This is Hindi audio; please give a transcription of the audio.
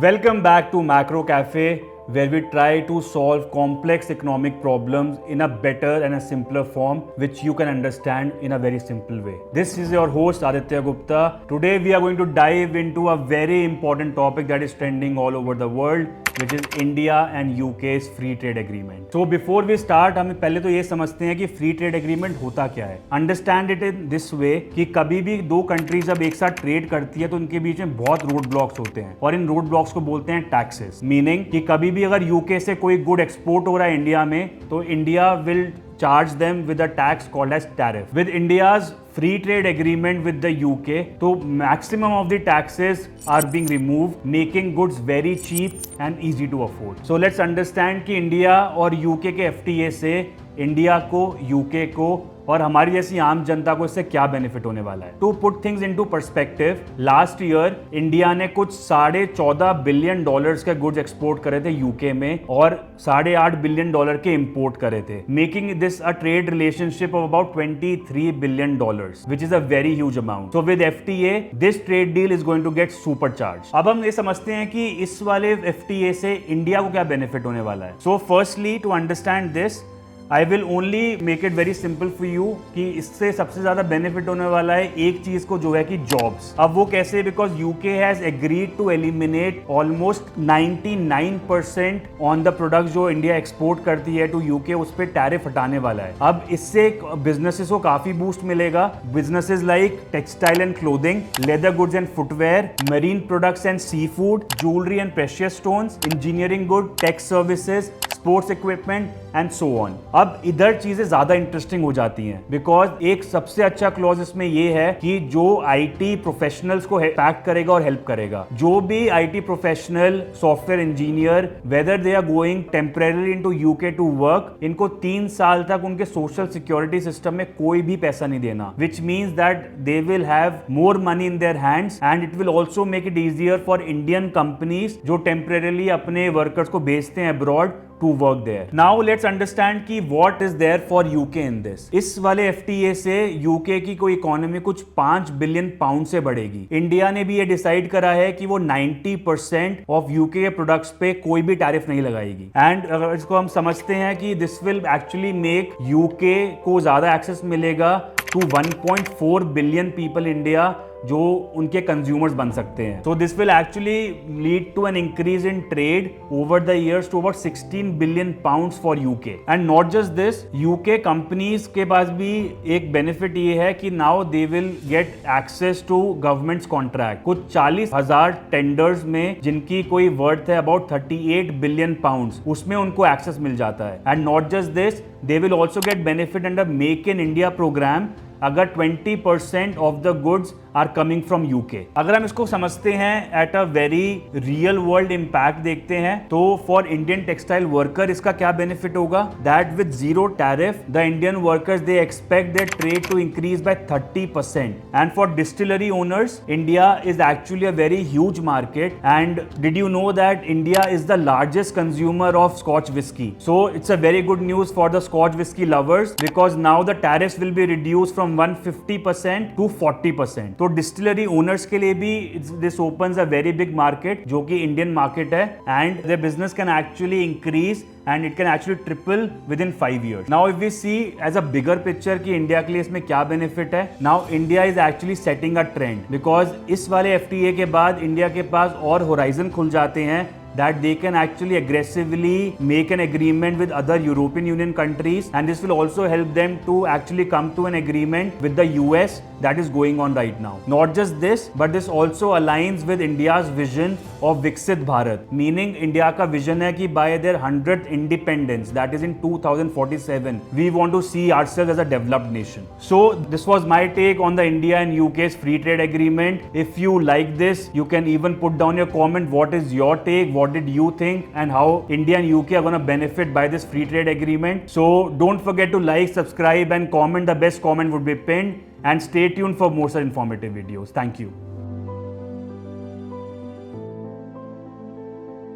Welcome back to Macro Cafe, where we try to solve complex economic problems in a better and a simpler form, which you can understand in a very simple way. This is your host Aditya Gupta. Today we are going to dive into a very important topic that is trending all over the world, which is India and UK's free trade agreement. So before we start, हम पहले तो ये समझते हैं कि फ्री ट्रेड एग्रीमेंट होता क्या है. Understand it in this way कि कभी भी दो कंट्रीज जब एक साथ ट्रेड करती है तो उनके बीच में बहुत रोड ब्लॉक्स होते हैं और इन रोड ब्लॉक्स को बोलते हैं टैक्सेस. मीनिंग कि कभी भी अगर यूके से कोई गुड एक्सपोर्ट हो रहा है इंडिया में तो India will charge them with a tax called as tariff. With India's free trade agreement with the UK, so maximum of the taxes are being removed, making goods very cheap and easy to afford. So let's understand कि इंडिया और UK के FTA से इंडिया को, UK को और हमारी जैसी आम जनता को इससे क्या बेनिफिट होने वाला है. To put things into perspective, last year India ने कुछ $14.5 बिलियन के गुड्स एक्सपोर्ट करे थे यूके में और $8.5 बिलियन के इंपोर्ट करे थे, making this a trade relationship of about $23 billion, which is a very huge amount. So with FTA this trade deal is going to get supercharge. अब हम ये समझते हैं कि इस वाले FTA से इंडिया को क्या बेनिफिट होने वाला है. So firstly to understand this I will only make it very simple for you कि इससे सबसे ज्यादा बेनिफिट होने वाला है एक चीज को जो है कि जॉब्स. अब वो कैसे? Because UK has agreed to eliminate almost 99% on the product जो इंडिया एक्सपोर्ट करती है टू यूके, उस पर टैरिफ हटाने वाला है. अब इससे बिजनेसेस को काफी बूस्ट मिलेगा. Businesses like textile and clothing, leather goods and footwear, marine products and sea food, jewellery and precious stones, engineering good, tech services, sports equipment and so on. अब इधर चीजें ज्यादा इंटरेस्टिंग हो जाती हैं बिकॉज एक सबसे अच्छा क्लॉज इसमें ये है कि जो आईटी प्रोफेशनल्स को इम्पैक्ट करेगा और हेल्प करेगा. जो भी IT professional, software engineer, whether they are going temporary into UK to work, इनको 3 साल तक उनके सोशल सिक्योरिटी सिस्टम में कोई भी पैसा नहीं देना, which means that they will have more money in their hands and it will also make it easier for Indian companies जो टेम्परेली अपने वर्कर्स को भेजते हैं abroad to work there. Now let's understand कि what is there for UK in this. इस वाले FTA से UK की कोई इकोनॉमी कुछ £5 बिलियन से बढ़ेगी. इंडिया ने भी ये डिसाइड करा है कि वो 90% ऑफ UK के प्रोडक्ट्स पे कोई भी टैरिफ नहीं लगाएगी. एंड अगर इसको हम समझते हैं कि this will actually make UK को ज्यादा एक्सेस मिलेगा टू 1.4 बिलियन पीपल इंडिया जो उनके कंज्यूमर्स बन सकते हैं. So this will actually lead to an increase in trade over the years to about £16 billion for UK. And not just this, UK companies के पास भी एक बेनिफिट ये है कि now they will get access to governments contract. कुछ 40,000 टेंडर्स में जिनकी कोई वर्थ है अबाउट £38 बिलियन, उसमें उनको एक्सेस मिल जाता है. And not just this, they will also get benefit under make in India program अगर 20% of the goods are coming from UK. अगर हम इसको समझते हैं at a very real world impact देखते हैं तो फॉर इंडियन टेक्सटाइल वर्कर इसका क्या बेनिफिट होगा? That with zero tariff the Indian workers they expect their trade to increase by 30%. And for distillery owners India is actually a very huge market. And did you know that India is the largest consumer of Scotch whisky? So it's a very good news for the Scotch whisky lovers because now the tariff will be reduced from 150% to 40%. तो डिस्टिलरी ओनर्स के लिए भी this opens a very big market जो कि इंडियन मार्केट है and the business can actually increase and it can actually triple within 5 years. Now if we see as a bigger picture कि इंडिया के लिए इसमें क्या बेनिफिट है, now India is actually setting a trend because इस वाले FTA के बाद इंडिया के पास और होराइजन खुल जाते हैं that they can actually aggressively make an agreement with other European Union countries, and this will also help them to actually come to an agreement with the US that is going on right now. Not just this, but this also aligns with India's vision of Viksit Bharat, meaning India का vision है कि by their 100th independence, that is in 2047, we want to see ourselves as a developed nation. So this was my take on the India and UK's free trade agreement. If you like this, you can even put down your comment. What is your take? What did you think and how India and UK are going to benefit by this free trade agreement? So don't forget to like, subscribe and comment. The best comment would be pinned, and stay tuned for more such informative videos. Thank you.